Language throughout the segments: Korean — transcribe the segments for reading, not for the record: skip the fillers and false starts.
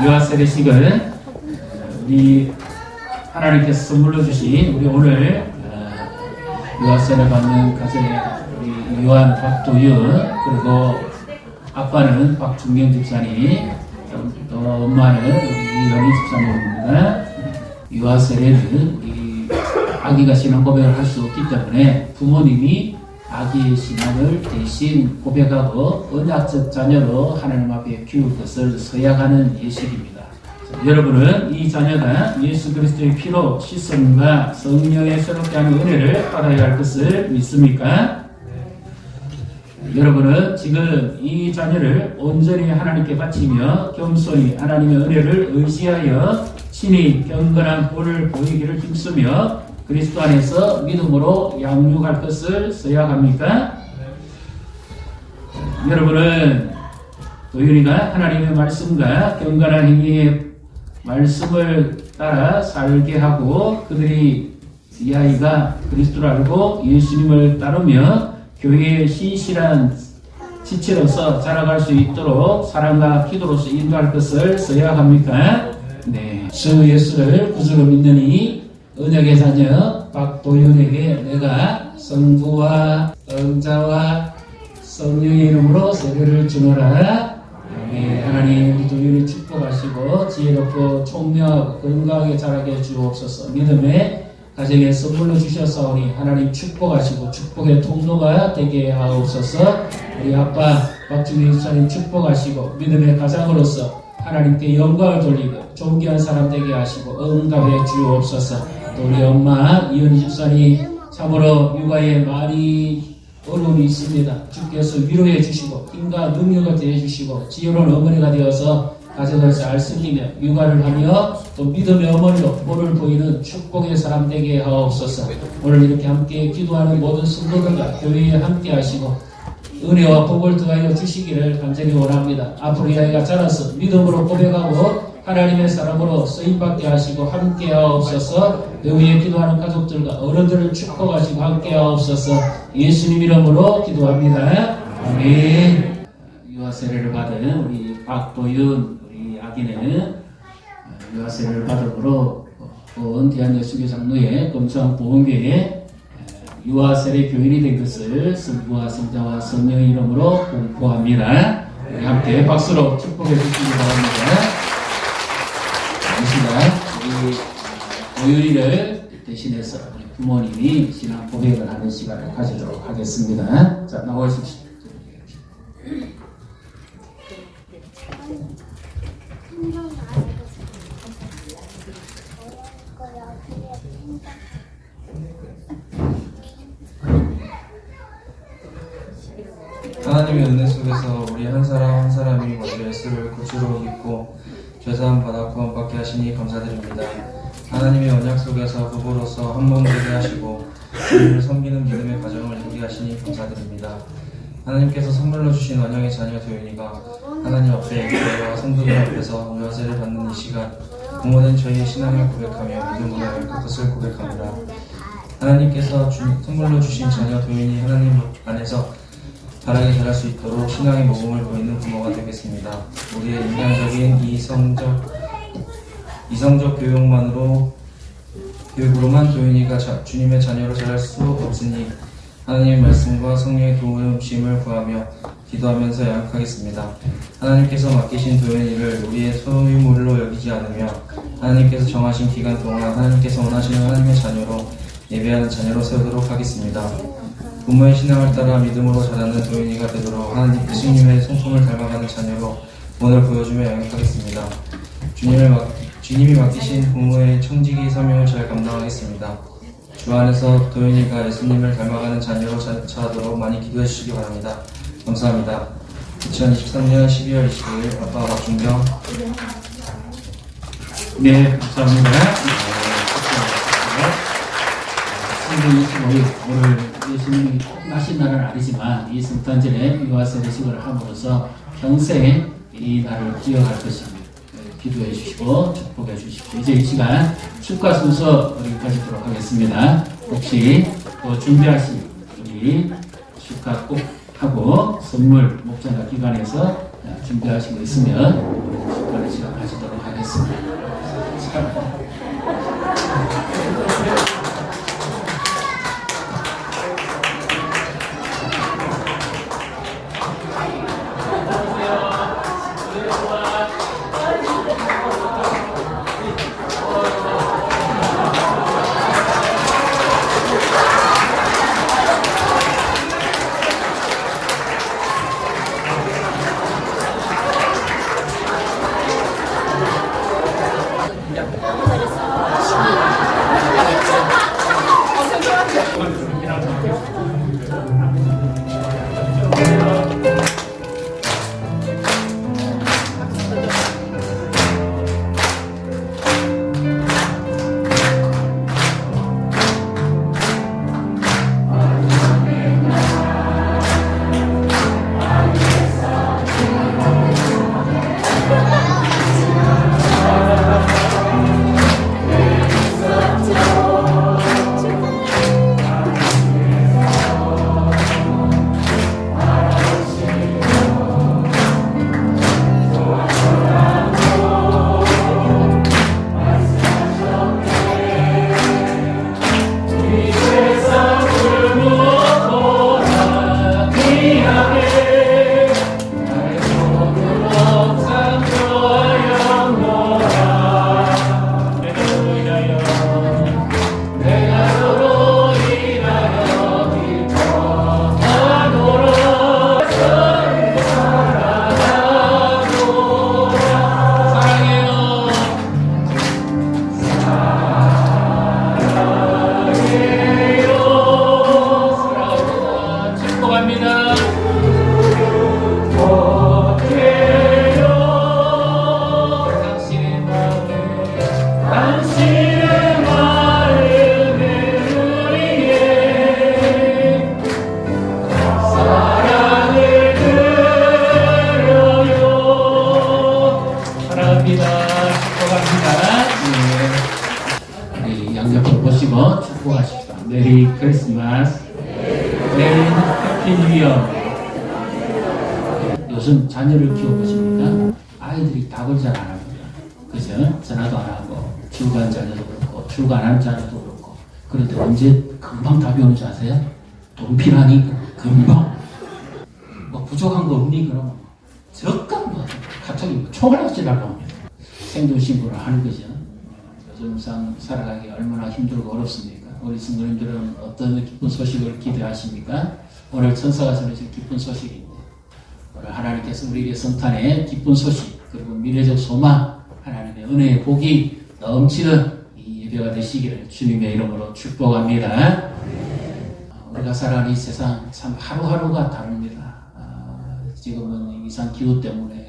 유아세례식을 우리 하나님께서 선물로 주신 우리 오늘 유아세례 받는 가정의 우리 요한 박도윤, 그리고 아빠는 박준경 집사님, 또 엄마는 우리 이영희 집사님입니다. 유아세례는 우리 아기가 신앙 고백을 할 수 없기 때문에 부모님이 아기의 신앙을 대신 고백하고 언약적 자녀로 하나님 앞에 키울 것을 서약하는 예식입니다. 여러분은 이 자녀가 예수 그리스도의 피로 씻음과 성령의 새롭게 하는 은혜를 받아야 할 것을 믿습니까? 여러분은 지금 이 자녀를 온전히 하나님께 바치며 겸손히 하나님의 은혜를 의지하여 친히 경건한 본을 보이기를 힘쓰며 그리스도 안에서 믿음으로 양육할 것을 서약합니까? 여러분은 도윤이가 하나님의 말씀과 경건한 행위의 말씀을 따라 살게 하고 그들이 이 아이가 그리스도를 알고 예수님을 따르며 교회의 신실한 지체로서 자라갈 수 있도록 사랑과 기도로서 인도할 것을 서약합니까? 네. 주 예수를 구주로 믿느니 은혜의 자녀 박도윤에게 내가 성부와 성자와 성령의 이름으로 세례를 주노라. 네, 하나님 우리 도윤을 축복하시고 지혜롭고 총명하고 건강하게 자라게 주옵소서. 믿음의 가정에 선물로 주셨사오니 하나님 축복하시고 축복의 통로가 되게 하옵소서. 우리 아빠 박준희 집사님 축복하시고 믿음의 가장으로서 하나님께 영광을 돌리고 존귀한 사람 되게 하시고 응답해 주옵소서. 또 우리 엄마 이현희 집사님 참으로 육아에 많이 어려움이 있습니다. 주께서 위로해 주시고 힘과 능력을 대해 주시고 지혜로운 어머니가 되어서 가정을 잘 섬기며 육아를 하며 또 믿음의 어머니로 본을 보이는 축복의 사람 되게 하옵소서. 오늘 이렇게 함께 기도하는 모든 성도들과 교회에 함께 하시고 은혜와 복을 더하여 주시기를 간절히 원합니다. 앞으로 이 아이가 자라서 믿음으로 고백하고 하나님의 사람으로 쓰임받게 하시고 함께 하옵소서. 내 기도하는 가족들과 어른들을 축복하시고 함께 하옵소서. 예수님 이름으로 기도합니다. 아멘. 유아세례를 받은 우리 박도윤 우리 아기는 유아세례를 받음으로 본 대한예수교 장로회 검수항 보험교회 유아세례 교인이 된 것을 성부와 성자와 성령의 이름으로 공포합니다. 우리 함께 박수로 축복해 주시기 바랍니다. 이 시간 우리 도윤이를 대신해서 우리 부모님이 신앙 고백을 하는 시간을 가지도록 하겠습니다. 자, 나오십시오. 하나님의 은혜 속에서 우리 한 사람 한 사람이 먼저 예수를 구주로 믿고 죄사함 받아 구원받게 하시니 감사드립니다. 하나님의 언약 속에서 부부로서 한 몸 되게 하시고 주님을 섬기는 믿음의 과정을 이루게 하시니 감사드립니다. 하나님께서 선물로 주신 언약의 자녀 도윤이가 하나님 앞에 교회와 성도들 앞에서 유아세례를 받는 이 시간 부모된 저희의 신앙을 고백하며 믿음으로 그것을 고백합니다. 하나님께서 선물로 주신 자녀 도윤이 하나님 안에서 바라게 자랄 수 있도록 신앙의 모범을 보이는 부모가 되겠습니다. 우리의 인간적인 이성적 교육으로만 도윤이가 주님의 자녀로 자랄 수 없으니 하나님의 말씀과 성령의 도우심을 구하며 기도하면서 양육하겠습니다. 하나님께서 맡기신 도윤이를 우리의 소유물로 여기지 않으며 하나님께서 정하신 기간 동안 하나님께서 원하시는 하나님의 자녀로 예배하는 자녀로 세우도록 하겠습니다. 부모의 신앙을 따라 믿음으로 자라는 도윤이가 되도록 하나님 예수님의 성품을 닮아가는 자녀로 본을 보여주며 양육하겠습니다. 주님이 맡기신 부모의 청지기 사명을 잘 감당하겠습니다. 주 안에서 도윤이가 예수님을 닮아가는 자녀로 자라도록 많이 기도해 주시기 바랍니다. 감사합니다. 2023년 12월 25일 아빠 박준경. 네, 감사합니다. 25일 오늘 예수님이 나신 날은 아니지만 이 성탄절에 유아세례식을 함으로써 평생 이 날을 기억할 것입니다. 기도해 주시고 축복해 주십시오. 이제 이 시간 축가 순서 우리 가지도록 하겠습니다. 혹시 또 준비하신 우리 축가 꼭 하고 선물 목장과 기관에서 준비하시고 있으면 축가를 시간 가지도록 있습니다. 자, 축복하십시다. 메리 크리스마스, 메리 해피 뉴 이어. 요즘 자녀를 키워보십니까? 아이들이 답을 잘 안 합니다. 그죠? 전화도 안 하고, 출가한 자녀도 그렇고, 출가 안 한 자녀도 그렇고. 그런데 언제 금방 답이 오는지 아세요? 돈 필요하니? 금방. 뭐 부족한 거 없니? 그러면 적금 뭐 갑자기 총알 찌라고 합니다. 생존신고를 하는 거죠. 요즘상 살아가기 얼마나 힘들고 어렵습니까? 우리 성도님들은 어떤 기쁜 소식을 기대하십니까? 오늘 천사가 전해준 기쁜 소식인데, 오늘 하나님께서 우리에게 성탄의 기쁜 소식, 그리고 미래적 소망, 하나님의 은혜의 복이 넘치는 이 예배가 되시기를 주님의 이름으로 축복합니다. 우리가 살아가는 이 세상 참 하루하루가 다릅니다. 지금은 이상 기후 때문에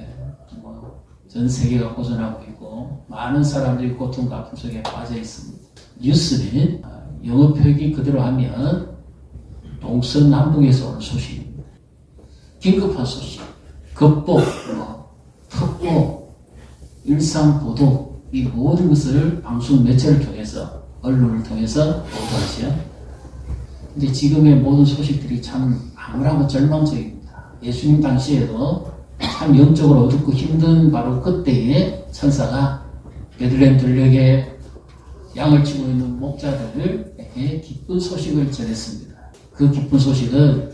전 세계가 고전하고 있고 많은 사람들이 고통과 아픔 속에 빠져 있습니다. 뉴스는 영어 표기 그대로 하면 동서남북에서 오는 소식입니다. 긴급한 소식, 급보, 특보, 일상보도, 이 모든 것을 방송 매체를 통해서, 언론을 통해서 보도하죠. 근데 지금의 모든 소식들이 참 암울하고 절망적입니다. 예수님 당시에도 참 영적으로 어둡고 힘든 바로 그때에 천사가 베들레헴 들녘에 양을 치고 있는 목자들에게 기쁜 소식을 전했습니다. 그 기쁜 소식은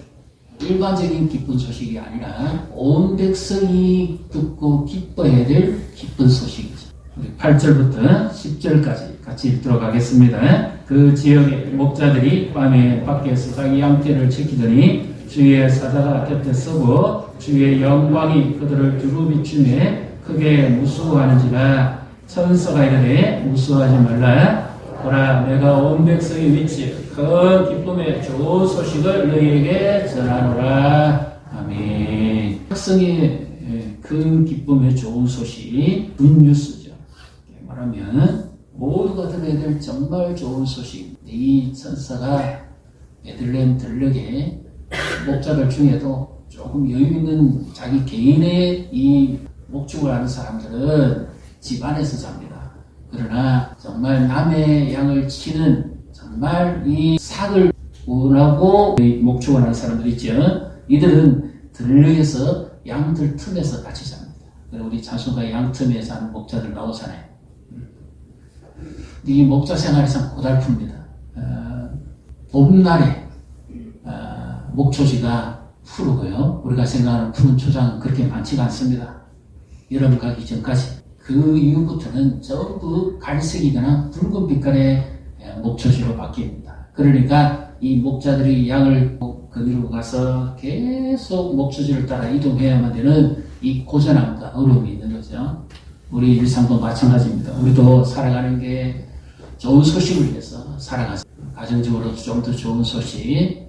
일반적인 기쁜 소식이 아니라 온 백성이 듣고 기뻐해야 될 기쁜 소식이죠. 우리 8절부터 10절까지 같이 읽도록 하겠습니다. 그 지역의 목자들이 밤에 밖에서 자기 양떼를 지키더니 주의 사자가 곁에 서고 주의 영광이 그들을 두루 비추매 크게 무수하는지라. 천사가 이르되 무수하지 말라. 보라, 내가 온 백성의 위치에 큰 기쁨의 좋은 소식을 너희에게 전하노라. 아멘. 백성의 큰 기쁨의 좋은 소식, 굿뉴스죠. 말하면 모두가 들어야 될 정말 좋은 소식. 이 천사가 베들레헴 들녘에 목자들 중에도 조금 여유 있는 자기 개인의 이 목축을 하는 사람들은 집 안에서 잡니다. 그러나 정말 남의 양을 치는 정말 이 삭을 원하고 목축을 하는 사람들 있죠. 이들은 들녘에서 양들 틈에서 같이 잡니다. 우리 자손과 양틈에 사는 목자들 나오잖아요. 이 목자 생활이 참 고달픕니다. 봄날에 목초지가 푸르고요. 우리가 생각하는 푸른 초장은 그렇게 많지가 않습니다. 여름 가기 전까지. 그 이후부터는 전부 갈색이거나 붉은 빛깔의 목초지로 바뀝니다. 그러니까 이 목자들이 양을 거기로 가서 계속 목초지를 따라 이동해야만 되는 이 고전함과 어려움이 있는 거죠. 우리 일상도 마찬가지입니다. 우리도 살아가는 게 좋은 소식을 위해서 살아가서 가정적으로도 좀 더 좋은 소식,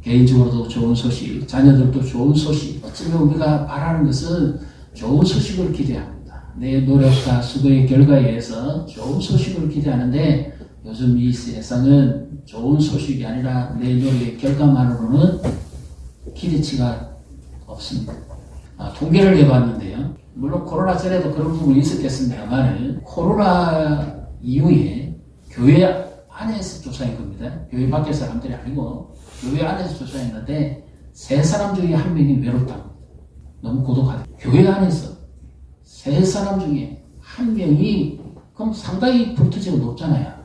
개인적으로도 좋은 소식, 자녀들도 좋은 소식. 어쩌면 우리가 바라는 것은 좋은 소식을 기대합니다. 내 노력과 수고의 결과에 의해서 좋은 소식을 기대하는데 요즘 이 세상은 좋은 소식이 아니라 내 노력의 결과만으로는 기대치가 없습니다. 통계를 해봤는데요. 물론 코로나 전에도 그런 부분이 있었겠습니다만 코로나 이후에 교회 안에서 조사한 겁니다. 교회 밖의 사람들이 아니고 교회 안에서 조사했는데 3사람 중에 1명이 외롭다고. 너무 고독하다. 교회 안에서 3사람 중에 1명이 그럼 상당히 불투지가 높잖아요.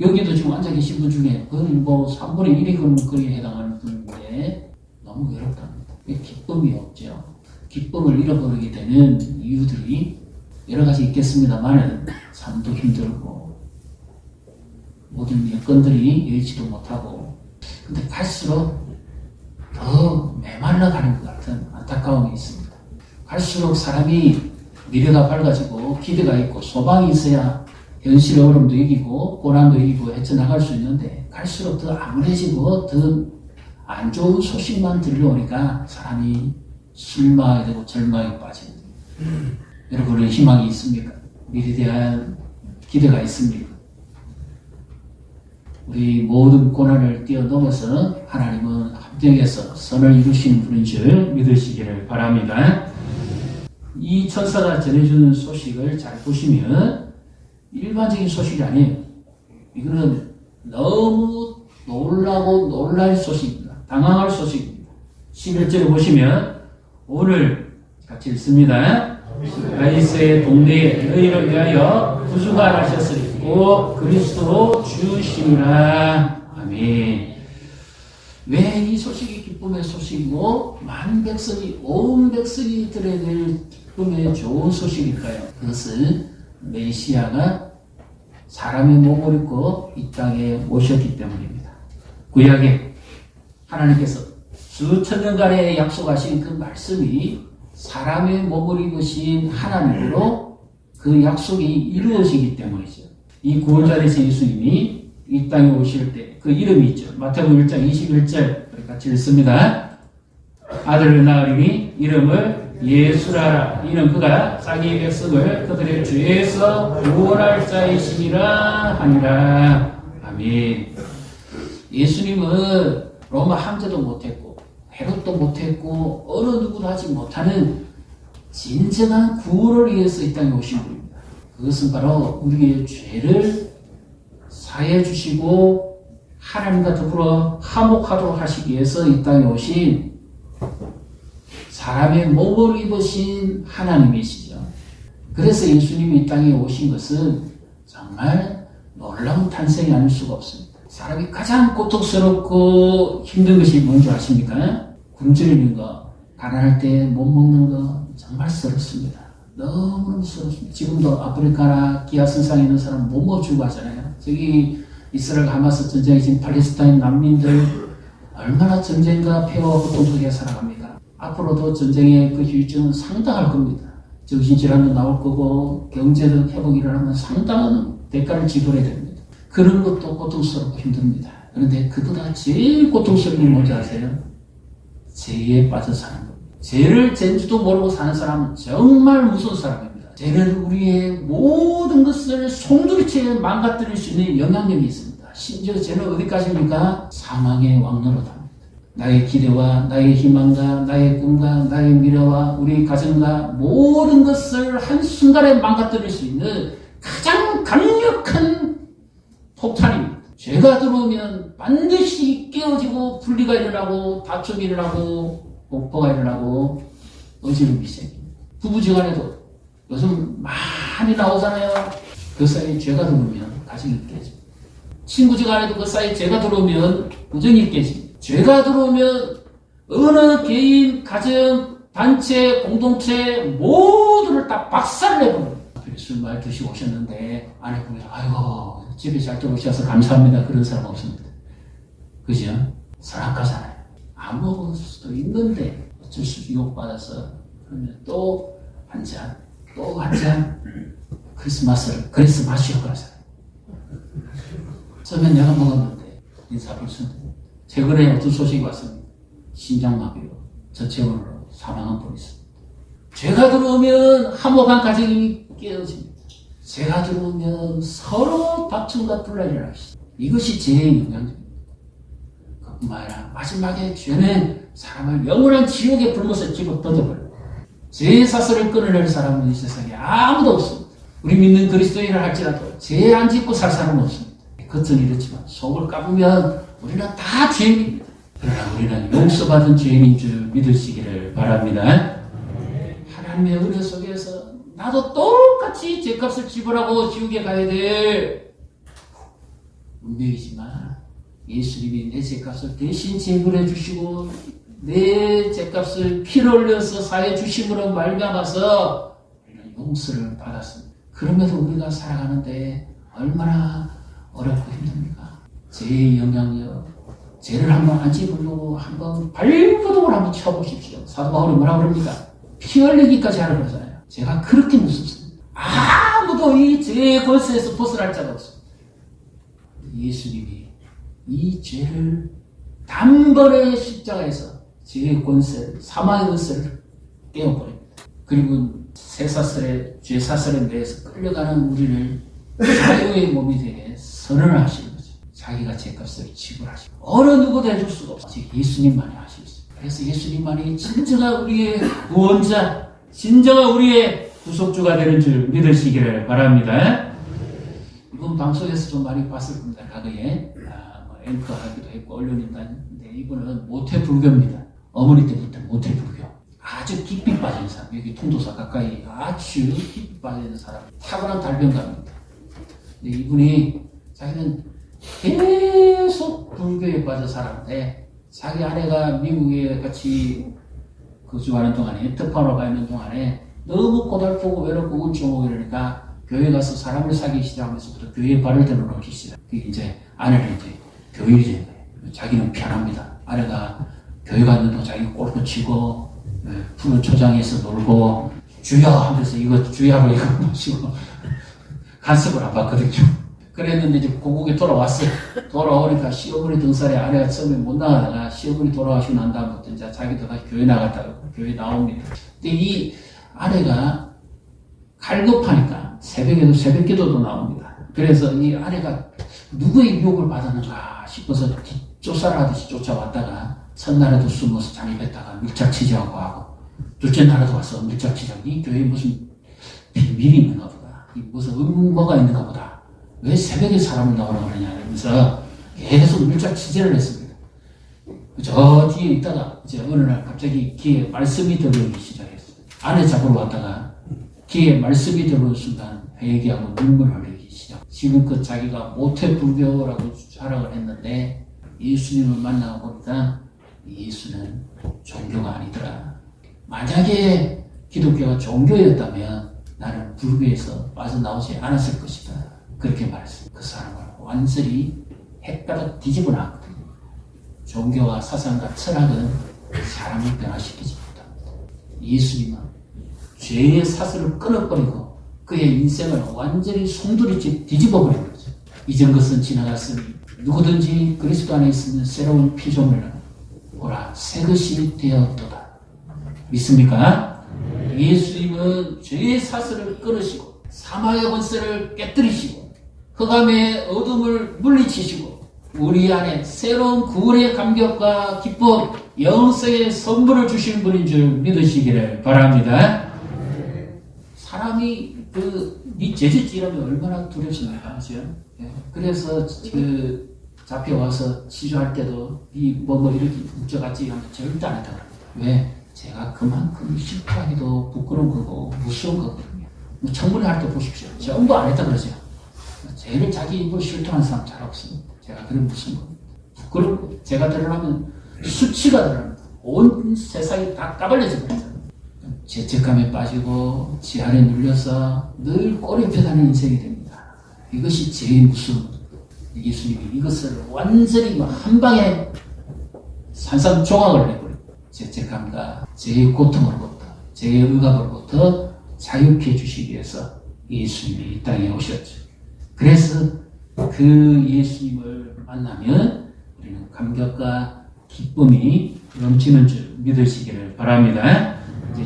여기도 지금 앉아 계신 분 중에 거의 뭐 3분의 1이 그런 거기에 해당하는 분인데 너무 외롭답니다. 기쁨이 없죠. 기쁨을 잃어버리게 되는 이유들이 여러 가지 있겠습니다만 삶도 힘들고 모든 여건들이 여의지도 못하고 근데 갈수록 더 메말라가는 것 같은 안타까움이 있습니다. 갈수록 사람이 미래가 밝아지고 기대가 있고 소망이 있어야 현실의 어려움도 이기고 고난도 이기고 헤쳐나갈 수 있는데 갈수록 더 암울해지고 더 안 좋은 소식만 들려오니까 사람이 실망하게 되고 절망에 빠집니다. 여러분은 희망이 있습니까? 미래에 대한 기대가 있습니까? 우리 모든 고난을 뛰어넘어서 하나님은 합력해서 선을 이루시는 분인 줄 믿으시기를 바랍니다. 이 천사가 전해주는 소식을 잘 보시면 일반적인 소식이 아니에요. 이거는 너무 놀라고 놀랄 소식입니다. 당황할 소식입니다. 11절에 보시면 오늘 같이 읽습니다. 다윗의 동네에 너희를 위하여 구주가 나셨으니 곧 그리스도 주시니라. 아멘. 왜 이 소식이 기쁨의 소식이고 만 백성이 온 백성이 들어야 될 기쁨의 좋은 소식일까요? 그것은 메시아가 사람의 몸을 입고 이 땅에 오셨기 때문입니다. 구약에 하나님께서 수천 년간에 약속하신 그 말씀이 사람의 몸을 입으신 하나님으로 그 약속이 이루어지기 때문이죠. 이 구원자 되신 예수님이 이 땅에 오실 때 그 이름이 있죠. 마태복음 1장 21절 우리 같이 읽습니다. 아들을 낳으리니 이름을 예수라. 이는 그가 자기 백성을 그들의 죄에서 구원할 자이시니라 하니라. 아멘. 예수님은 로마 황제도 못했고 헤롯도 못했고 어느 누구도 하지 못하는 진정한 구원을 위해서 이 땅에 오신 분입니다. 그것은 바로 우리의 죄를 사해 주시고 하나님과 더불어 화목하도록 하시기 위해서 이 땅에 오신 사람의 몸을 입으신 하나님이시죠. 그래서 예수님이 이 땅에 오신 것은 정말 놀라운 탄생이 아닐 수가 없습니다. 사람이 가장 고통스럽고 힘든 것이 뭔지 아십니까? 굶주리는 거, 가난할 때 못 먹는 거 정말 서럽습니다. 너무너무 서럽습니다. 지금도 아프리카나 기아선상에 있는 사람 못 먹주고 하잖아요. 저기 이스라엘 하마스 전쟁에 지금 팔레스타인 난민들 얼마나 전쟁과 폐허와 고통 속에 살아갑니까? 앞으로도 전쟁의 그 휴증은 상당할 겁니다. 정신질환도 나올 거고 경제적 회복이 일어나면 상당한 대가를 지불해야 됩니다. 그런 것도 고통스럽고 힘듭니다. 그런데 그보다 제일 고통스러운 게 뭔지 아세요? 죄에 빠져 사는 겁니다. 죄를 젠지도 모르고 사는 사람은 정말 무서운 사람입니다. 죄는 우리의 모든 것을 송두리째 망가뜨릴 수 있는 영향력이 있습니다. 심지어 죄는 어디까지입니까? 사망의 왕노릇합니다. 나의 기대와 나의 희망과 나의 꿈과 나의 미래와 우리 가정과 모든 것을 한순간에 망가뜨릴 수 있는 가장 강력한 폭탄입니다. 죄가 들어오면 반드시 깨어지고 분리가 일어나고 다툼이 일어나고 공포가 일어나고 어지럼이 생깁니다. 부부지간에도 요즘 많이 나오잖아요. 그 사이에 죄가 들어오면 가정이 깨집니다. 친구지간에도 그 사이에 죄가 들어오면 우정이 깨집니다. 죄가 들어오면 어느 개인, 가정, 단체, 공동체 모두를 다 박살내버립니다. 술 많이 드시고 오셨는데 아내분이 아이고 집에 잘 들어오셔서 감사합니다. 그런 사람 없습니다. 그죠? 사랑가잖아요. 안 먹을 수도 있는데 어쩔 수 없이 유혹받아서 그러면 또 한 잔, 또 한 잔 크리스마스를 그래서 마시오 그러잖아요. 처음엔 내가 먹었는데 인사불순 최근에 어떤 소식이 왔습니다. 심장마비로 저체온으로 사망한 분이 있습니다. 죄가 들어오면 화목한 가정이 깨어집니다. 죄가 들어오면 서로 다툼과 분란이 일어나시죠. 이것이 죄의 영향입니다. 그뿐만 아니라 마지막에 죄는 사람을 영원한 지옥의 불못에 집어 던져버립니다. 죄의 사슬을 끊어낼 사람은 이 세상에 아무도 없습니다. 우리 믿는 그리스도인을 할지라도 죄 안 짓고 살 사람은 없습니다. 겉은 이렇지만 속을 까보면 우리는 다 죄인입니다. 그러나 우리는 용서받은 죄인인 줄 믿으시기를 바랍니다. 하나님의 은혜 속에서 나도 똑같이 죄값을 지불하고 지옥에 가야 될 운명이지만 예수님이 내 죄값을 대신 지불해 주시고 내 죄값을 피를 흘려서 사해 주심으로 말미암아서 우리는 용서를 받았습니다. 그럼에도 우리가 살아가는데 얼마나 어렵고 힘듭니까? 죄의 영향력, 죄를 한번 안 집으려고 한번 발버둥을 한번 쳐보십시오. 사도 바울이 뭐라 그럽니까? 피 흘리기까지 하는 거잖아요. 제가 그렇게 무섭습니다. 아무도 이 죄의 권세에서 벗어날 자가 없습니다. 예수님이 이 죄를 단번에 십자가에서 죄의 권세를, 사망의 권세를 깨어버립니다. 그리고 쇠사슬에, 죄사슬에 매여서 끌려가는 우리를 자유의 몸이 되게 선언을 하시는 거죠. 자기가 죄값을 지불하시고 어느 누구도 해줄 수가 없어요. 예수님만이 하실 수 있어요. 그래서 예수님만이 진정한 우리의 구원자, 진정한 우리의 구속주가 되는 줄 믿으시기를 바랍니다. 이번 방송에서 좀 많이 봤을 겁니다. 과거에 앵커 하기도 했고 언론인도 했는데 이분은 모태불교입니다. 어머니 때부터 모태불교. 아주 깊이 빠진 사람, 여기 통도사 가까이 아주 깊이 빠진 사람, 타고난 달변가입니다. 근데 이분이 자기는 계속 불교에 빠져 살았는데 자기 아내가 미국에 같이 거주하는 동안에 특파원으로 가 있는 동안에 너무 고달프고 외롭고 우울증오고 이러니까 교회 가서 사람을 사귀기 시작하면서부터 교회에 발을 들어놓기 시작. 그게 이제 아내는 이제 교인이 된 거예요. 자기는 편합니다. 아내가 교회 갔는데 자기 골프 치고 푸른 초장에서 놀고 주여 하면서 이거 주야로 이거 마시고 간섭을 안 받거든요. 그랬는데 이제 고국에 돌아왔어요. 돌아오니까 시어머니 등살에 아내가 처음에 못 나가다가 시어머니 돌아가시고 난 다음부터 이제 자기도 다시 교회 나갔다고 교회 나옵니다. 근데 이 아내가 갈급하니까 새벽에도 새벽 기도도 나옵니다. 그래서 이 아내가 누구의 유혹을 받았는가 싶어서 쫓아라듯이 쫓아왔다가 첫날에도 숨어서 잠입했다가 밀착 취재하고 하고 둘째 날에도 와서 밀착 취재하고 이 교회에 무슨 비밀이 있는가 보다. 이 무슨 음모가 있는가 보다. 왜 새벽에 사람을 나오라고 그러냐 이러면서 계속 밀착 취재를 했습니다. 저 뒤에 있다가 이제 어느 날 갑자기 귀에 말씀이 들어오기 시작했어요. 아내 잡으러 왔다가 귀에 말씀이 들어오는 순간 회개하고 눈물 흘리기 시작. 지금껏 자기가 모태불교라고 자랑을 했는데 예수님을 만나고 보니까 예수는 종교가 아니더라. 만약에 기독교가 종교였다면 나는 불교에서 빠져나오지 않았을 것이다. 그렇게 말했습니다. 그 사람을 완전히 헷갈아 뒤집어 놨거든요. 종교와 사상과 철학은 사람을 변화시키지 못합니다. 예수님은 죄의 사슬을 끊어버리고 그의 인생을 완전히 송두리 뒤집어 버린 거죠. 이전 것은 지나갔으니 누구든지 그리스도 안에 있으면 새로운 피조물을 보라 새 것이 되었도다. 믿습니까? 예수님은 죄의 사슬을 끊으시고 사망의 권세를 깨뜨리시고 흑암의 어둠을 물리치시고 우리 안에 새로운 구원의 감격과 기쁨, 영생의 선물을 주신 분인 줄 믿으시기를 바랍니다. 사람이 이 죄짓지 이러면 얼마나 두렵습니까? 그죠? 그래서 잡혀와서 치료할 때도 이렇게 뭉쳐갔지 하면 절대 안 했다고 합니다. 왜? 제가 그만큼 실패하기도 부끄러운 거고 무서운 거거든요. 청문회 할 때 보십시오. 전부 안 했다 그러죠. 제일 자기 입을 실토하는 사람 잘 없습니다. 제가 그런 무서운 겁니다. 부끄러운 제가 드러나면 수치가 드러납니다. 온 세상이 다 까발려져 버리잖아요. 죄책감에 빠지고 지하에 눌려서 늘 꼬리표다는 인생이 됩니다. 이것이 제일 무서운 예수님이 이것을 완전히 한 방에 산산조각을 내버려요. 죄책감과 죄의 고통으로부터 죄의 억압으로부터 자유케 해주시기 위해서 예수님이 이 땅에 오셨죠. 그래서 그 예수님을 만나면 우리는 감격과 기쁨이 넘치는 줄 믿으시기를 바랍니다. 이제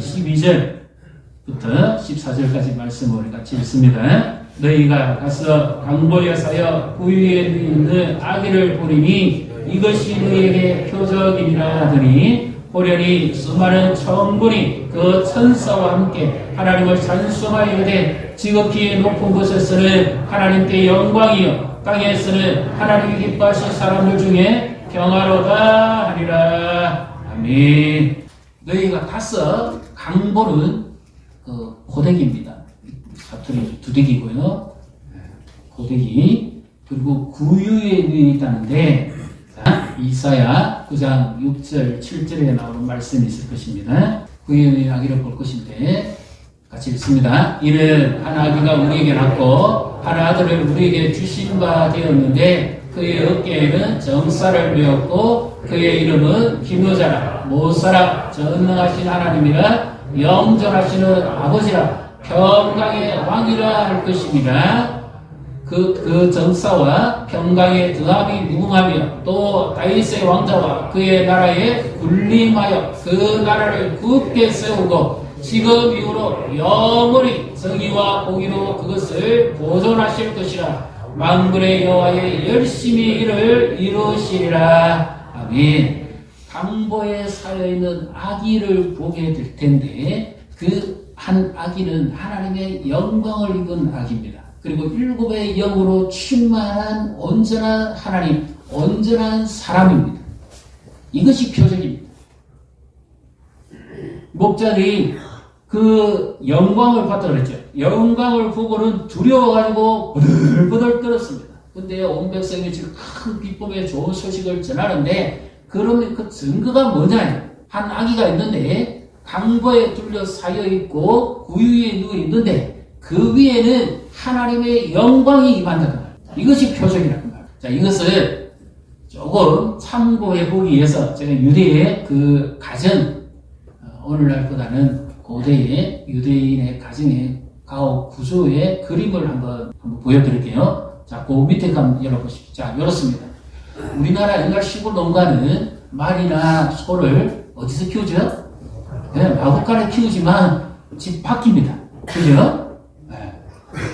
12절부터 14절까지 말씀을 우리 같이 읽습니다. 너희가 가서 강보에 사여 구유에 있는 아기를 보리니 이것이 너희에게 표적이니라 하더니 호련히 수많은 천군이 그 천사와 함께 하나님을 찬송하여 이르되 지극히 높은 곳에서는 하나님께 영광이요 땅에서는 하나님이 기뻐하신 사람들 중에 평화로다 하리라. 아멘. 너희가 가서 강보는 그 고데기입니다. 사투리 두데기고요. 고데기 그리고 구유에 있다는데 이사야 9장 6절 7절에 나오는 말씀이 있을 것입니다. 구유의 아기를 볼 것인데 같이 읽습니다. 이는 한 아기가 우리에게 낳고 한 아들을 우리에게 주신 바 되었는데 그의 어깨에는 정사를 메었고 그의 이름은 기묘자라 모사라 전능하신 하나님이라 영존하시는 아버지라 평강의 왕이라 할 것입니다. 그 정사와 평강의 더함이 무궁하며 또 다윗의 왕자와 그의 나라에 군림하여 그 나라를 굳게 세우고 지금 이후로 영원히 정의와 공의로 그것을 보존하실 것이라. 만군의 여호와의 열심히 이를 이루시리라. 아멘. 강보에 쌓여있는 아기를 보게 될 텐데 그 한 아기는 하나님의 영광을 입은 아기입니다. 그리고 일곱의 영으로 충만한 온전한 하나님, 온전한 사람입니다. 이것이 표적입니다. 목자들이 그 영광을 봤다 그랬죠. 영광을 보고는 두려워가지고 부들부들 떨었습니다. 근데 온 백성이 지금 큰 기쁨의 좋은 소식을 전하는데 그러면 그 증거가 뭐냐? 한 아기가 있는데 강보에 둘러 쌓여있고 구유에 누워있는데 그 위에는 하나님의 영광이 임한다는 말. 이것이 표적이라는 말. 자, 이것을 조금 참고해 보기 위해서 제가 유대의 그 가정, 오늘날보다는 고대의 유대인의 가정의 가옥 구조의 그림을 한번 보여드릴게요. 자, 그 밑에 한번 열어보십시오. 자, 열었습니다. 우리나라 옛날 시골 농가는 말이나 소를 어디서 키우죠? 네, 마구간에 키우지만 집 밖입니다. 그죠? 네.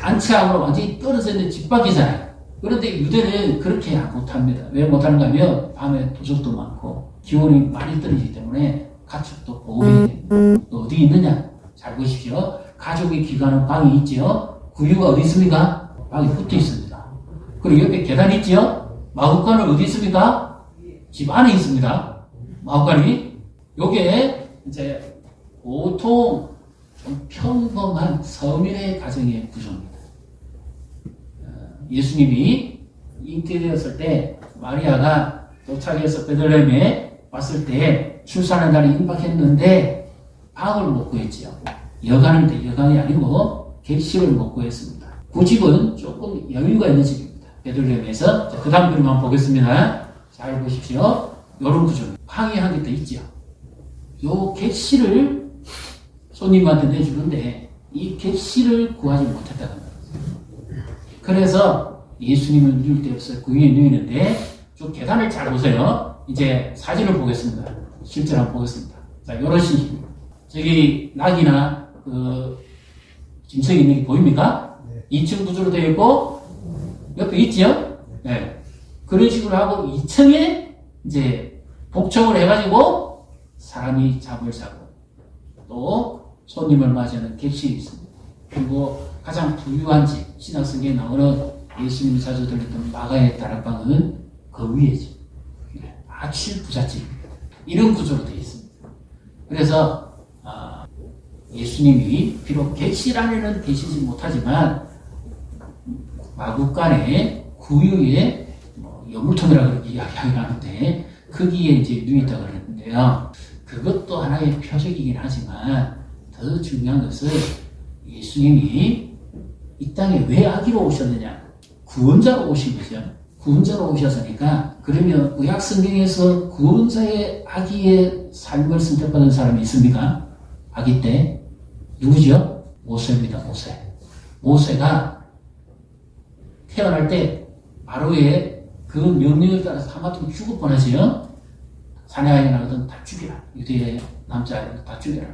안치함으로 완전히 떨어져 있는 집 밖이잖아요. 그런데 유대는 그렇게 못합니다. 왜 못하는가 하면 밤에 도적도 많고 기온이 많이 떨어지기 때문에 가축도 보호해야 됩니다. 또 어디 있느냐? 잘 보십시오. 가족이 귀가하는 방이 있죠? 구유가 어디 있습니까? 방에 붙어 있습니다. 그리고 옆에 계단이 있죠? 마구간은 어디 있습니까? 집 안에 있습니다. 마구간이. 요게 이제 보통 좀 평범한 서민의 가정의 구조입니다. 예수님이 잉태되었을 때 마리아가 도착해서 베들레헴에 왔을 때 출산한 날이 임박했는데 방을 못 구했지요. 여간인데 여간이 아니고 객실을 못 구했습니다. 그 집은 조금 여유가 있는 집입니다. 베들레헴에서. 그 다음 그림 한번 보겠습니다. 잘 보십시오. 이런 구조입니다. 방이 한 개 더 있죠. 요 객실을 손님한테 내주는데 이 객실을 구하지 못했다는 거예요. 그래서 예수님을 누울 때 없어요. 그 위에 누이는데 좀 계단을 잘 보세요. 이제 사진을 보겠습니다. 실제로 한번 보겠습니다. 자, 요런 식입니다. 저기 낙이나 그 짐승이 있는 게 보입니까? 네. 2층 구조로 되어 있고 옆에 있죠? 네. 그런 식으로 하고 2층에 이제 복층을 해가지고 사람이 잠을 자고 또 손님을 맞이하는 객실이 있습니다. 그리고 가장 부유한 집, 신학성경에 나오는 예수님이 자주 들렸던 마가의 다락방은 그 위에죠. 아주 부잣집입니다. 이런 구조로 되어 있습니다. 그래서 예수님이 비록 객실 안에는 계시지 못하지만 마국간의 구유의 여물통이라고 이야기하긴 하는데 거기에 이제 누있다고 그러는데요. 그것도 하나의 표적이긴 하지만 더 중요한 것은 예수님이 이 땅에 왜 아기로 오셨느냐? 구원자로 오신 거죠. 구원자로 오셨으니까 그러면 구약 성경에서 구원자의 아기의 삶을 선택받은 사람이 있습니까? 아기 때 누구죠? 모세입니다. 모세가 태어날 때 바로의 그 명령을 따라서 하마터면 죽을 뻔하지요. 사내아이가 나거든 다 죽이라. 유대의 남자아이를 다 죽여라.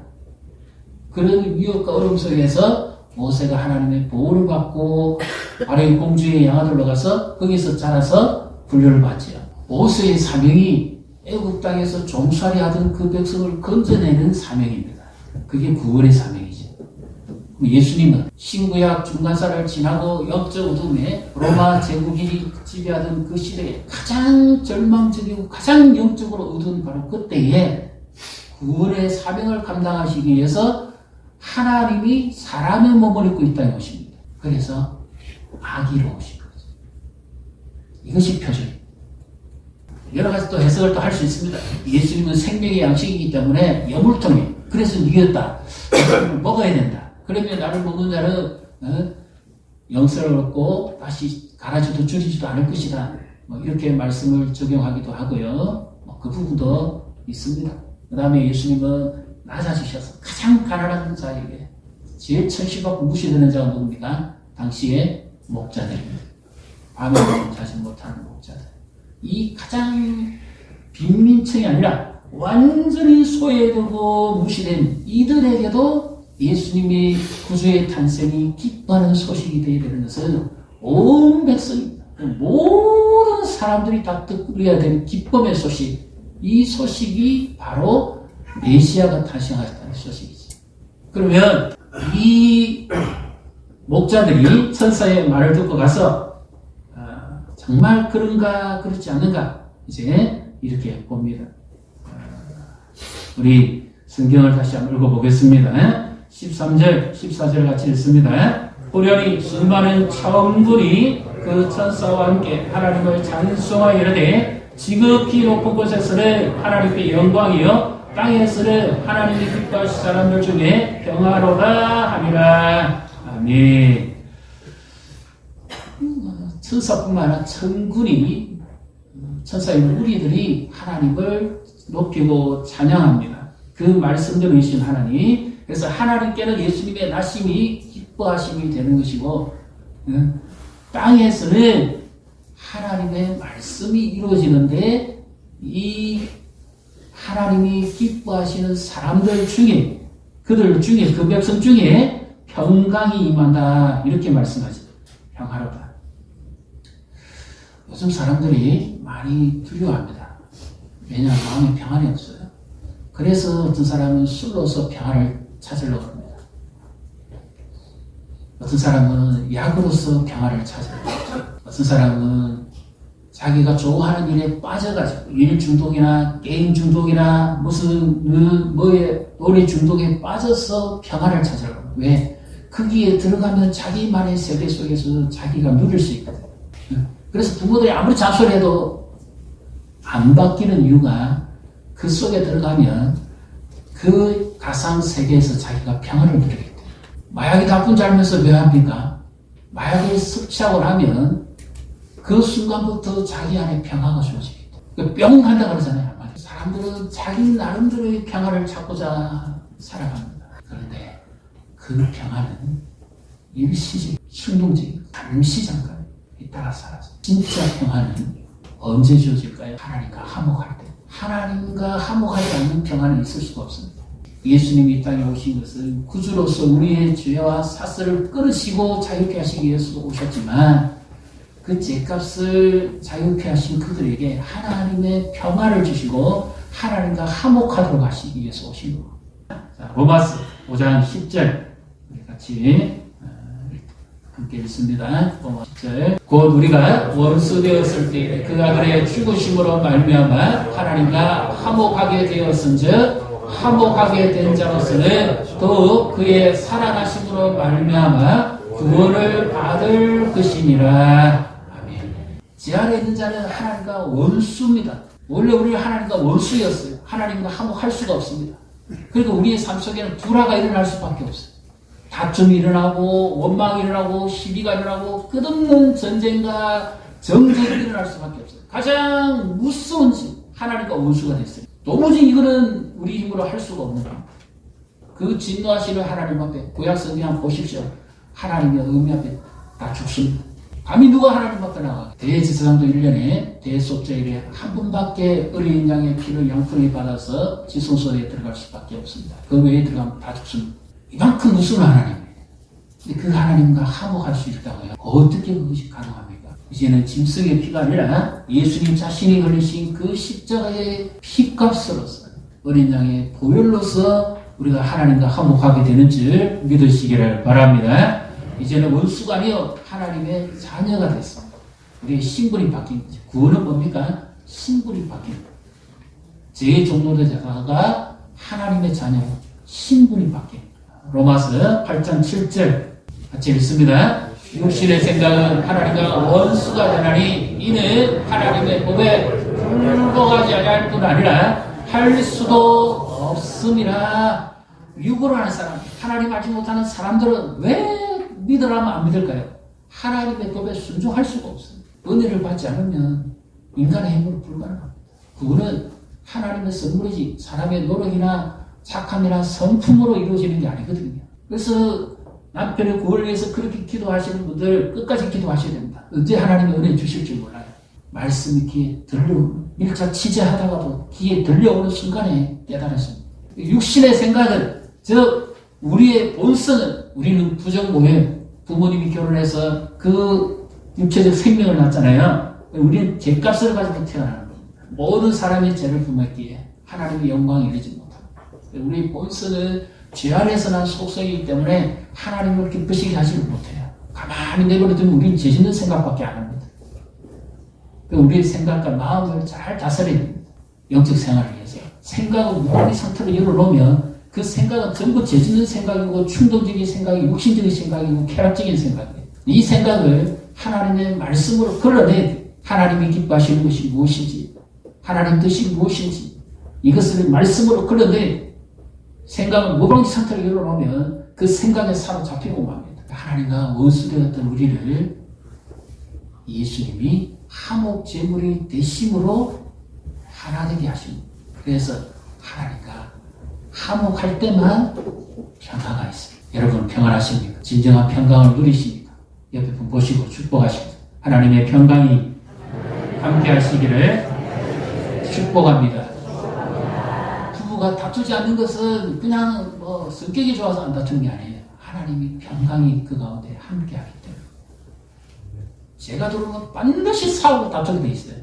그런 위협과 어려움 속에서 모세가 하나님의 보호를 받고 바로의 공주의 양아들로 가서 거기서 자라서 훈련을 받지요. 모세의 사명이 애국 땅에서 종살이 하던 그 백성을 건져내는 사명입니다. 그게 구원의 사명이죠. 예수님은 신구약 중간사를 지나고 영적 어둠에 로마 제국이 지배하던 그 시대에 가장 절망적이고 가장 영적으로 어두운 바로 그때에 구원의 사명을 감당하시기 위해서 하나님이 사람의 몸을 입고 이 땅에 오십니다. 그래서 아기로 오신 거죠. 이것이 표적입니다. 여러 가지 또 해석을 또 할 수 있습니다. 예수님은 생명의 양식이기 때문에 여물통이 그래서 이겼다. 먹어야 된다. 그러면 나를 먹는 자는 영생을 얻고 다시 가라지도 줄이지도 않을 것이다. 이렇게 말씀을 적용하기도 하고요. 그 부분도 있습니다. 그 다음에 예수님은 낮아지셔서 가장 가난한 자에게 제일 천시받고 무시되는 자가 누굽니까? 당시에 목자들입니다. 밤에 자지 못하는 목자들. 이 가장 빈민층이 아니라 완전히 소외되고 무시된 이들에게도 예수님의 구주의 탄생이 기뻐하는 소식이 되어야 되는 것은 온 백성입니다. 모든 사람들이 다 듣고야 되는 기쁨의 소식. 이 소식이 바로 메시아가 탄생하셨다는 소식이지. 그러면 이 목자들이 천사의 말을 듣고 가서 정말 그런가 그렇지 않는가 이제 이렇게 봅니다. 우리 성경을 다시 한번 읽어보겠습니다. 13절, 14절 같이 읽습니다. 호련히 수많은 천군이 그 천사와 함께 하나님을 찬송하여 이르되 지극히 높은 곳에서는 하나님께 영광이요 땅에서는 하나님이 기뻐하신 사람들 중에 평화로다 하니라. 아멘. 천사뿐만 아니라 천군이 천사의 무리들이 하나님을 높이고 찬양합니다. 그 말씀대로 이신 하나님. 그래서 하나님께는 예수님의 나심이 기뻐하심이 되는 것이고 땅에서는 하나님의 말씀이 이루어지는데 이 하나님이 기뻐하시는 사람들 중에 그들 중에 그 백성 중에 평강이 임한다 이렇게 말씀하죠. 평화롭다. 요즘 사람들이 많이 두려워합니다. 왜냐하면 마음에 평안이 없어요. 그래서 어떤 사람은 술로서 평안을 찾으려고 합니다. 어떤 사람은 약으로서 평안을 찾으려고 합니다. 어떤 사람은 자기가 좋아하는 일에 빠져가지고 일 중독이나 게임 중독이나 무슨 뭐에 노래 중독에 빠져서 평안을 찾으려고 합니다. 왜? 거기에 들어가면 자기만의 세계 속에서 자기가 누릴 수 있거든요. 그래서 부모들이 아무리 잔소리해도 안 바뀌는 이유가 그 속에 들어가면 그 가상 세계에서 자기가 평안을 누리기 때문에. 마약이 나쁜 줄 알면서 왜 합니까? 마약을 섭취하고 나면 그 순간부터 자기 안에 평화가 주어지기 때문에. 뿅 한다 그러잖아요. 사람들은 자기 나름대로의 평화를 찾고자 살아갑니다. 그런데 그 평화는 일시적, 충동적, 잠시 잠깐 있다가 사라져. 진짜 평화는 언제 주어질까요? 하나님과 화목할 때. 하나님과 화목하지 않는 평안은 있을 수가 없습니다. 예수님이 이 땅에 오신 것은 구주로서 우리의 죄와 사슬을 끊으시고 자유케 하시기 위해서 오셨지만 그 죄값을 자유케 하신 그들에게 하나님의 평안을 주시고 하나님과 화목하도록 하시기 위해서 오신 겁니다. 자, 로마서 5장 10절 우리 같이 함께 읽습니다. 10절. 곧 우리가 원수 되었을 때 그 아들의 죽으심으로 말미암아 하나님과 화목하게 되었은즉 화목하게 된 자로서는 또 그의 살아나심으로 말미암아 구원을 받을 것이니라. 아멘. 제 안에 있는 자는 하나님과 원수입니다. 원래 우리 하나님과 원수였어요. 하나님과 화목할 수가 없습니다. 그러니까 우리의 삶 속에는 불화가 일어날 수밖에 없어요. 다툼이 일어나고 원망이 일어나고 시비가 일어나고 끝없는 전쟁과 정쟁이 일어날 수밖에 없어요. 가장 무서운 짓, 하나님과 원수가 됐어요. 도무지 이거는 우리 힘으로 할 수가 없는 겁니다. 그 진노하시는 하나님 앞에 구약 성경 한번 보십시오. 하나님의 의미 앞에 다 죽습니다. 감히 누가 하나님 앞에 나가? 대제사장도 1년에 대속죄일에 한 번밖에 어린 양의 피를 양푼에 받아서 지성소에 들어갈 수밖에 없습니다. 그 외에 들어가면 다 죽습니다. 이만큼 무서운 하나님이에요. 근데 그 하나님과 화목할 수 있다고요? 어떻게 그것이 가능합니까? 이제는 짐승의 피가 아니라 예수님 자신이 흘리신 그 십자가의 피값으로서 어린 양의 보혈로서 우리가 하나님과 화목하게 되는 줄 믿으시기를 바랍니다. 이제는 원수가 아니요 하나님의 자녀가 됐습니다. 우리의 신분이 바뀐 거죠. 구원은 뭡니까? 신분이 바뀐 거예요. 제 종로자가 하나님의 자녀, 신분이 바뀐 거예요. 로마서 8장 7절 같이 읽습니다. 육신의 생각은 하나님과 원수가 되나니 이는 하나님의 법에 불복하지 아니할 뿐 아니라 할 수도 없음이라. 육으로 하는 사람, 하나님 알지 못하는 사람들은 왜 믿으라면 안 믿을까요? 하나님의 법에 순종할 수가 없어요. 은혜를 받지 않으면 인간의 힘으로 불가능합니다. 그거는 하나님의 선물이지 사람의 노력이나 착함이나 성품으로 이루어지는 게 아니거든요. 그래서 남편의 구원을 위해서 그렇게 기도하시는 분들 끝까지 기도하셔야 됩니다. 언제 하나님의 은혜 주실지 몰라요. 말씀이 귀에 들려오는, 일자 취재하다가도 귀에 들려오는 순간에 깨달았습니다. 육신의 생각은, 즉 우리의 본성은, 우리는 부정모예요. 부모님이 결혼해서 그 육체적 생명을 낳잖아요. 우리는 죄값을 가지고 태어나는 겁니다. 모든 사람이 죄를 품었기에 하나님의 영광이 이르지 못합니다. 우리 본성은 죄 안에서 난 속성이기 때문에 하나님을 기쁘시게 하지를 못해요. 가만히 내버려두면 우리는 죄 짓는 생각밖에 안 합니다. 우리의 생각과 마음을 잘 다스려야 됩니다. 영적 생활을 위해서. 생각을 무방비 상태로 열어놓으면 그 생각은 전부 죄 짓는 생각이고 충동적인 생각이고 육신적인 생각이고 쾌락적인 생각이에요. 이 생각을 하나님의 말씀으로 걸어내야 돼요. 하나님이 기뻐하시는 것이 무엇인지, 하나님 뜻이 무엇인지 이것을 말씀으로 걸어내야 돼요. 생각을 무방비 상태로 열어놓으면 그 생각에 사로잡히고 맙니다. 하나님과 원수되었던 우리를 예수님이 화목 제물이 되심으로 하나 되게 하십니다. 그래서 하나님과 화목할 때만 평화가 있습니다. 여러분 평안하십니까? 진정한 평강을 누리십니까? 옆에 분 보시고 축복하십니다. 하나님의 평강이 함께 하시기를 축복합니다. 부부가 다투지 않는 것은 그냥 성격이 좋아서 안 다투는 게 아니에요. 하나님이 평강이 그 가운데 함께 하기 때문에. 제가 들어오면 반드시 싸우고 다투게 돼 있어요.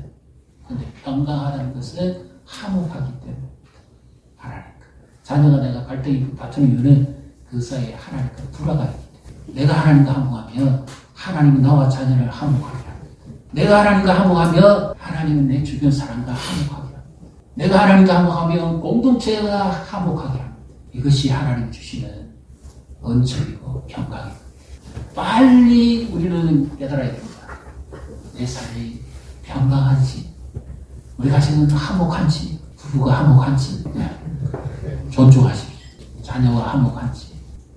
그런데 평강하다는 것은 화목하기 때문에. 하나님과 자녀가 내가 갈등이 다투는 이유는 그 사이에 하나님과 불화가 있기 때문에. 내가 하나님과 화목하면 하나님은 나와 자녀를 화목하게 합니다. 내가 하나님과 화목하면 하나님은 내 주변 사람과 화목하게 합니다. 내가 하나님과 화목하면 공동체가 화목하게 합니다. 이것이 하나님 주시는恩宠이고 평강이고. 빨리 우리는 깨달아야 됩니다. 내 삶이 평강한지, 우리 가정은 화목한지, 부부가 화목한지, 존중하십시오. 자녀와 화목한지.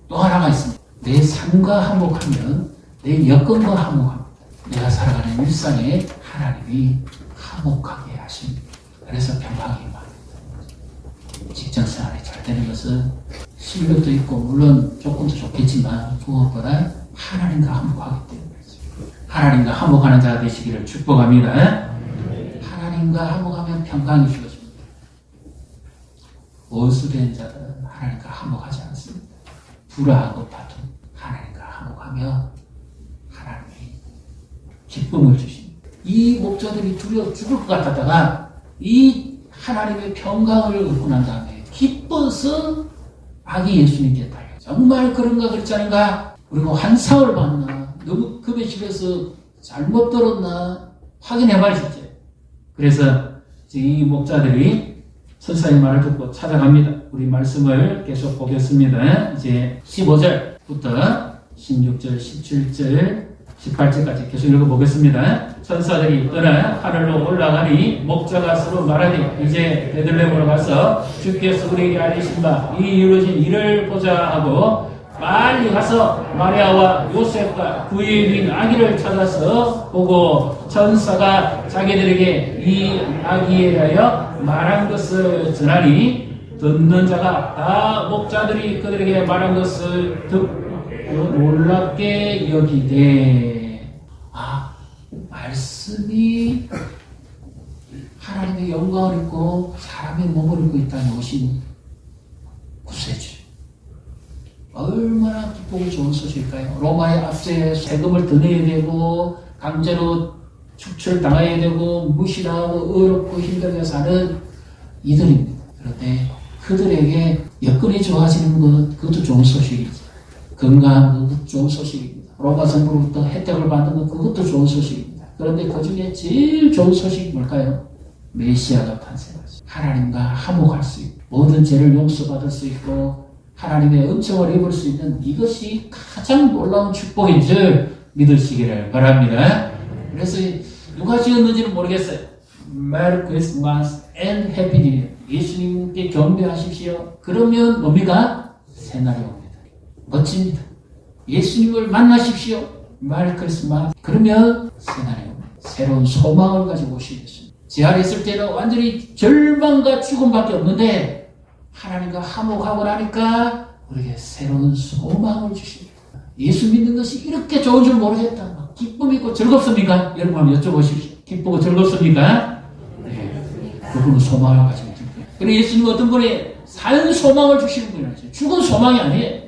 또 하나가 있습니다. 내 삶과 화목하면 내 여건과 화목합니다. 내가 살아가는 일상에 하나님이 화목하게 하십니다. 그래서 평강이 임합니다. 직장생활이 잘 되는 것은 실력도 있고 물론 조금도 좋겠지만 무엇보다 하나님과 화목하기 때문에 하나님과 화목하는 자가 되시기를 축복합니다. 하나님과 화목하면 평강이 주어집니다. 원수된 자들은 하나님과 화목하지 않습니다. 불화하고 다툼. 하나님과 화목하며 하나님이 기쁨을 주십니다. 이 목자들이 두려워 죽을 것 같았다가 이 하나님의 평강을 얻고 난 다음에 기뻐서 아기 예수님께 달려. 정말 그런가 그렇지 않은가? 그리고 환상을 봤나? 너무 급에 집에서 잘못 들었나? 확인해 봐야겠죠. 그래서 이 목자들이 천사의 말을 듣고 찾아갑니다. 우리 말씀을 계속 보겠습니다. 이제 15절부터 16절, 17절, 18절까지 계속 읽어보겠습니다. 천사들이 떠나 하늘로 올라가니 목자가 서로 말하되 이제 베들레헴으로 가서 주께서 우리에게 알리신 바 이 이루어진 일을 보자 하고 빨리 가서 마리아와 요셉과 그의 인 아기를 찾아서 보고 천사가 자기들에게 이 아기에 대하여 말한 것을 전하니 듣는 자가 다 목자들이 그들에게 말한 것을 듣고 놀랍게 여기되 말씀이 하나님의 영광을 입고 사람의 몸을 입고 있다는 것이 구세주. 얼마나 기쁘고 좋은 소식일까요? 로마의 압제에 세금을 더 내야 되고 강제로 축출당해야 되고 무시당하고 어렵고 힘들게 사는 이들입니다. 그런데 그들에게 여건이 좋아지는 것, 그것도 좋은 소식이죠. 건강한 것, 그것도 좋은 소식입니다. 로마 정부로부터 혜택을 받는 것, 그것도 좋은 소식입니다. 그런데 그 중에 제일 좋은 소식이 뭘까요? 메시아가 탄생하죠. 하나님과 화목할 수 있고 모든 죄를 용서받을 수 있고 하나님의 은총을 입을 수 있는 이것이 가장 놀라운 축복인 줄 믿으시기를 바랍니다. 그래서 누가 지었는지는 모르겠어요. Merry Christmas and Happy New Year. 예수님께 경배하십시오. 그러면 뭡니까? 새날이 옵니다. 멋집니다. 예수님을 만나십시오. Merry Christmas. 그러면 새날이 옵니다. 새로운 소망을 가지고 오시겠습니다. 제 안에 있을 때는 완전히 절망과 죽음밖에 없는데 하나님과 화목하고 나니까 우리에게 새로운 소망을 주십니다. 예수 믿는 것이 이렇게 좋은 줄 모르겠다. 기쁨이 있고 즐겁습니까? 여러분 한번 여쭤보십시오. 기쁘고 즐겁습니까? 네. 그분은 소망을 가지고 있습니다. 그리고 예수님은 어떤 분이 산 소망을 주시는 분이라죠. 죽은 소망이 아니에요.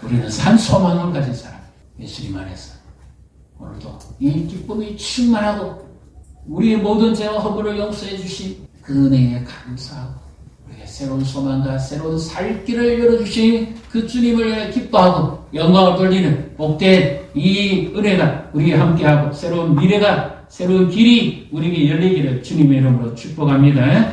우리는 산 소망을 가진 사람. 예수님 안에서. 오늘도 이 기쁨이 충만하고 우리의 모든 죄와 허물을 용서해 주신 그 은혜에 감사하고 우리에게 새로운 소망과 새로운 살 길을 열어주신 그 주님을 기뻐하고 영광을 돌리는 복된 이 은혜가 우리와 함께하고 새로운 미래가 새로운 길이 우리에게 열리기를 주님의 이름으로 축복합니다.